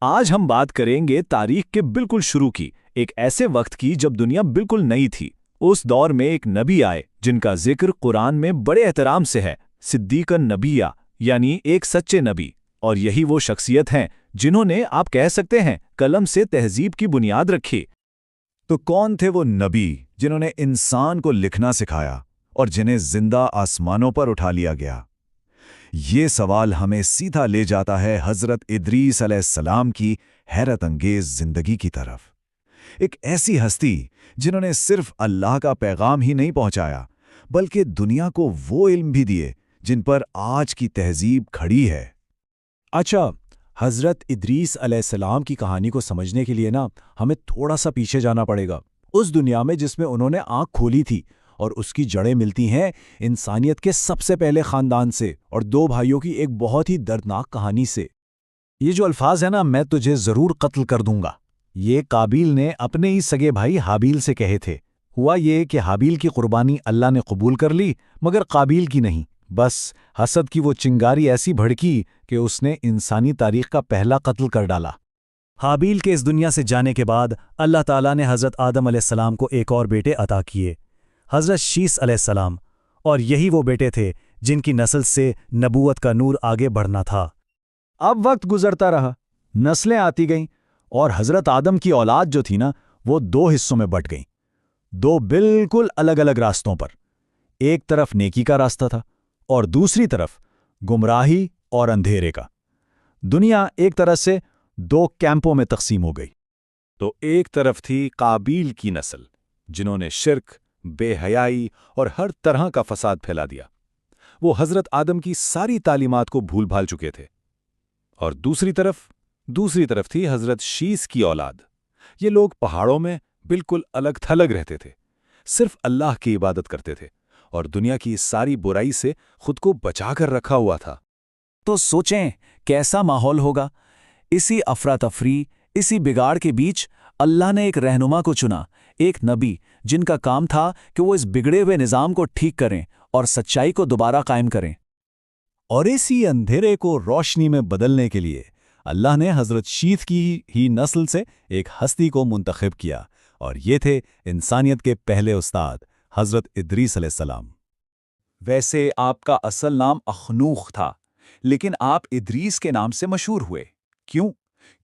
آج ہم بات کریں گے تاریخ کے بالکل شروع کی، ایک ایسے وقت کی جب دنیا بالکل نئی تھی۔ اس دور میں ایک نبی آئے جن کا ذکر قرآن میں بڑے احترام سے ہے، صدیق النبیہ، یعنی ایک سچے نبی۔ اور یہی وہ شخصیت ہیں جنہوں نے، آپ کہہ سکتے ہیں، قلم سے تہذیب کی بنیاد رکھی۔ تو کون تھے وہ نبی جنہوں نے انسان کو لکھنا سکھایا اور جنہیں زندہ آسمانوں پر اٹھا لیا گیا؟ یہ سوال ہمیں سیدھا لے جاتا ہے حضرت ادریس علیہ السلام کی حیرت انگیز زندگی کی طرف۔ ایک ایسی ہستی جنہوں نے صرف اللہ کا پیغام ہی نہیں پہنچایا، بلکہ دنیا کو وہ علم بھی دیے جن پر آج کی تہذیب کھڑی ہے۔ اچھا، حضرت ادریس علیہ السلام کی کہانی کو سمجھنے کے لیے ہمیں تھوڑا سا پیچھے جانا پڑے گا، اس دنیا میں جس میں انہوں نے آنکھ کھولی تھی، اور اس کی جڑیں ملتی ہیں انسانیت کے سب سے پہلے خاندان سے اور دو بھائیوں کی ایک بہت ہی دردناک کہانی سے۔ یہ جو الفاظ ہیں میں تجھے ضرور قتل کر دوں گا، یہ قابیل نے اپنے ہی سگے بھائی حابیل سے کہے تھے۔ ہوا یہ کہ حابیل کی قربانی اللہ نے قبول کر لی، مگر قابیل کی نہیں۔ بس حسد کی وہ چنگاری ایسی بھڑکی کہ اس نے انسانی تاریخ کا پہلا قتل کر ڈالا۔ حابیل کے اس دنیا سے جانے کے بعد اللہ تعالیٰ نے حضرت آدم علیہ السلام کو ایک اور بیٹے عطا کیے، حضرت شیث علیہ السلام، اور یہی وہ بیٹے تھے جن کی نسل سے نبوت کا نور آگے بڑھنا تھا۔ اب وقت گزرتا رہا، نسلیں آتی گئیں، اور حضرت آدم کی اولاد جو تھی وہ دو حصوں میں بٹ گئیں، دو بالکل الگ الگ راستوں پر۔ ایک طرف نیکی کا راستہ تھا اور دوسری طرف گمراہی اور اندھیرے کا۔ دنیا ایک طرح سے دو کیمپوں میں تقسیم ہو گئی۔ تو ایک طرف تھی قابیل کی نسل، جنہوں نے شرک، بے حیائی اور ہر طرح کا فساد پھیلا دیا۔ وہ حضرت آدم کی ساری تعلیمات کو بھول بھال چکے تھے۔ اور دوسری طرف تھی حضرت شیث کی اولاد۔ یہ لوگ پہاڑوں میں بالکل الگ تھلگ رہتے تھے، صرف اللہ کی عبادت کرتے تھے اور دنیا کی ساری برائی سے خود کو بچا کر رکھا ہوا تھا۔ تو سوچیں کیسا ماحول ہوگا۔ اسی افراتفری، اسی بگاڑ کے بیچ اللہ نے ایک رہنما کو چنا، ایک نبی جن کا کام تھا کہ وہ اس بگڑے ہوئے نظام کو ٹھیک کریں اور سچائی کو دوبارہ قائم کریں۔ اور اسی اندھیرے کو روشنی میں بدلنے کے لیے اللہ نے حضرت شیث کی ہی نسل سے ایک ہستی کو منتخب کیا، اور یہ تھے انسانیت کے پہلے استاد حضرت ادریس علیہ السلام۔ ویسے آپ کا اصل نام اخنوخ تھا، لیکن آپ ادریس کے نام سے مشہور ہوئے۔ کیوں؟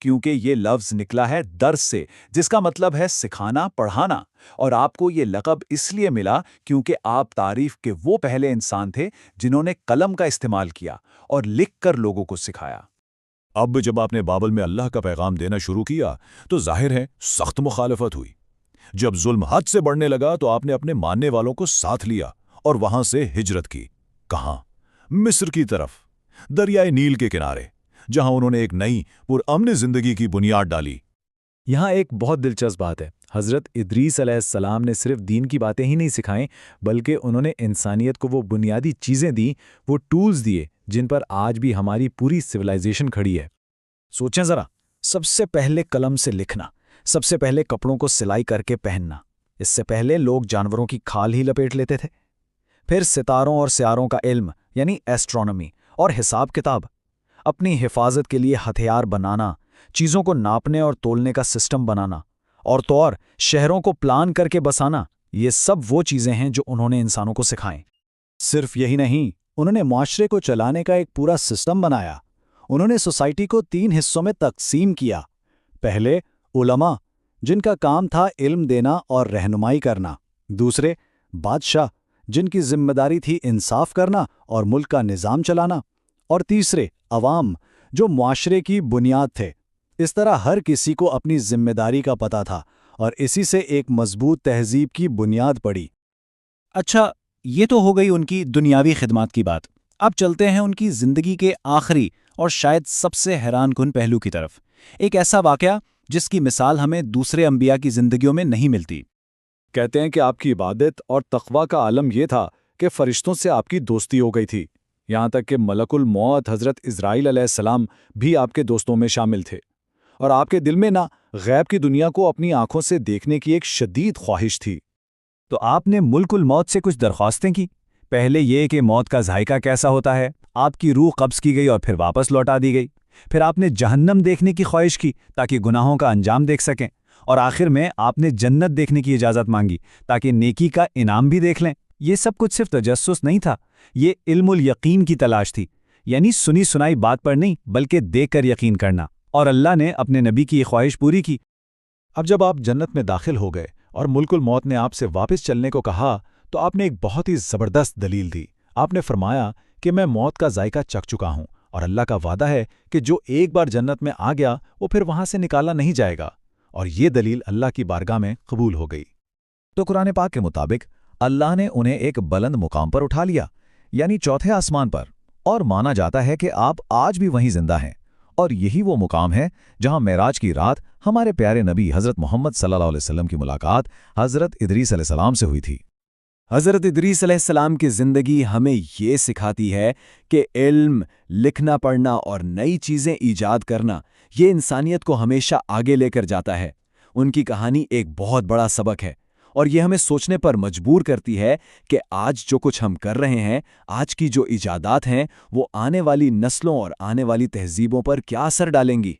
کیونکہ یہ لفظ نکلا ہے درس سے، جس کا مطلب ہے سکھانا، پڑھانا، اور آپ کو یہ لقب اس لیے ملا کیونکہ آپ تعریف کے وہ پہلے انسان تھے جنہوں نے قلم کا استعمال کیا اور لکھ کر لوگوں کو سکھایا۔ اب جب آپ نے بابل میں اللہ کا پیغام دینا شروع کیا تو ظاہر ہے سخت مخالفت ہوئی۔ جب ظلم حد سے بڑھنے لگا تو آپ نے اپنے ماننے والوں کو ساتھ لیا اور وہاں سے ہجرت کی۔ کہاں؟ مصر کی طرف، دریائے نیل کے کنارے، جہاں انہوں نے ایک نئی پرامن زندگی کی بنیاد ڈالی۔ یہاں ایک بہت دلچسپ بات ہے، حضرت ادریس علیہ السلام نے صرف دین کی باتیں ہی نہیں سکھائیں، بلکہ انہوں نے انسانیت کو وہ بنیادی چیزیں دیں، وہ ٹولز دیے جن پر آج بھی ہماری پوری سویلائزیشن کھڑی ہے۔ سوچیں ذرا، سب سے پہلے قلم سے لکھنا، سب سے پہلے کپڑوں کو سلائی کر کے پہننا، اس سے پہلے لوگ جانوروں کی کھال ہی لپیٹ لیتے تھے۔ پھر ستاروں اور سیاروں کا علم، یعنی ایسٹرونومی اور حساب کتاب، اپنی حفاظت کے لیے ہتھیار بنانا، چیزوں کو ناپنے اور تولنے کا سسٹم بنانا، اور تو اور شہروں کو پلان کر کے بسانا۔ یہ سب وہ چیزیں ہیں جو انہوں نے انسانوں کو سکھائیں۔ صرف یہی نہیں، انہوں نے معاشرے کو چلانے کا ایک پورا سسٹم بنایا۔ انہوں نے سوسائٹی کو 3 حصوں میں تقسیم کیا۔ پہلے علماء، جن کا کام تھا علم دینا اور رہنمائی کرنا۔ دوسرے بادشاہ، جن کی ذمہ داری تھی انصاف کرنا اور ملک کا نظام چلانا۔ اور تیسرے عوام، جو معاشرے کی بنیاد تھے۔ اس طرح ہر کسی کو اپنی ذمہ داری کا پتہ تھا اور اسی سے ایک مضبوط تہذیب کی بنیاد پڑی۔ اچھا، یہ تو ہو گئی ان کی دنیاوی خدمات کی بات۔ اب چلتے ہیں ان کی زندگی کے آخری اور شاید سب سے حیران کن پہلو کی طرف، ایک ایسا واقعہ جس کی مثال ہمیں دوسرے انبیاء کی زندگیوں میں نہیں ملتی۔ کہتے ہیں کہ آپ کی عبادت اور تقوی کا عالم یہ تھا کہ فرشتوں سے آپ کی دوستی ہو گئی تھی، یہاں تک کہ ملک الموت حضرت اسرائیل علیہ السلام بھی آپ کے دوستوں میں شامل تھے، اور آپ کے دل میں غیب کی دنیا کو اپنی آنکھوں سے دیکھنے کی ایک شدید خواہش تھی۔ تو آپ نے ملک الموت سے کچھ درخواستیں کی؟ پہلے یہ کہ موت کا ذائقہ کیسا ہوتا ہے، آپ کی روح قبض کی گئی اور پھر واپس لوٹا دی گئی، پھر آپ نے جہنم دیکھنے کی خواہش کی تاکہ گناہوں کا انجام دیکھ سکیں، اور آخر میں آپ نے جنت دیکھنے کی اجازت مانگی تاکہ نیکی کا انعام بھی دیکھ لیں۔ یہ سب کچھ صرف تجسس نہیں تھا، یہ علم الیقین کی تلاش تھی، یعنی سنی سنائی بات پر نہیں بلکہ دیکھ کر یقین کرنا، اور اللہ نے اپنے نبی کی یہ خواہش پوری کی۔ اب جب آپ جنت میں داخل ہو گئے اور ملک الموت نے آپ سے واپس چلنے کو کہا تو آپ نے ایک بہت ہی زبردست دلیل دی۔ آپ نے فرمایا کہ میں موت کا ذائقہ چکھ چکا ہوں، اور اللہ کا وعدہ ہے کہ جو ایک بار جنت میں آ گیا وہ پھر وہاں سے نکالا نہیں جائے گا، اور یہ دلیل اللہ کی بارگاہ میں قبول ہو گئی۔ تو قرآن پاک کے مطابق اللہ نے انہیں ایک بلند مقام پر اٹھا لیا، یعنی چوتھے آسمان پر، اور مانا جاتا ہے کہ آپ آج بھی وہیں زندہ ہیں، اور یہی وہ مقام ہے جہاں معراج کی رات ہمارے پیارے نبی حضرت محمد صلی اللہ علیہ وسلم کی ملاقات حضرت ادریس علیہ السلام سے ہوئی تھی۔ حضرت ادریس علیہ السلام کی زندگی ہمیں یہ سکھاتی ہے کہ علم، لکھنا پڑھنا اور نئی چیزیں ایجاد کرنا یہ انسانیت کو ہمیشہ آگے لے کر جاتا ہے۔ ان کی کہانی ایک بہت بڑا سبق ہے، اور یہ ہمیں سوچنے پر مجبور کرتی ہے کہ آج جو کچھ ہم کر رہے ہیں، آج کی جو ایجادات ہیں، وہ آنے والی نسلوں اور آنے والی تہذیبوں پر کیا اثر ڈالیں گی۔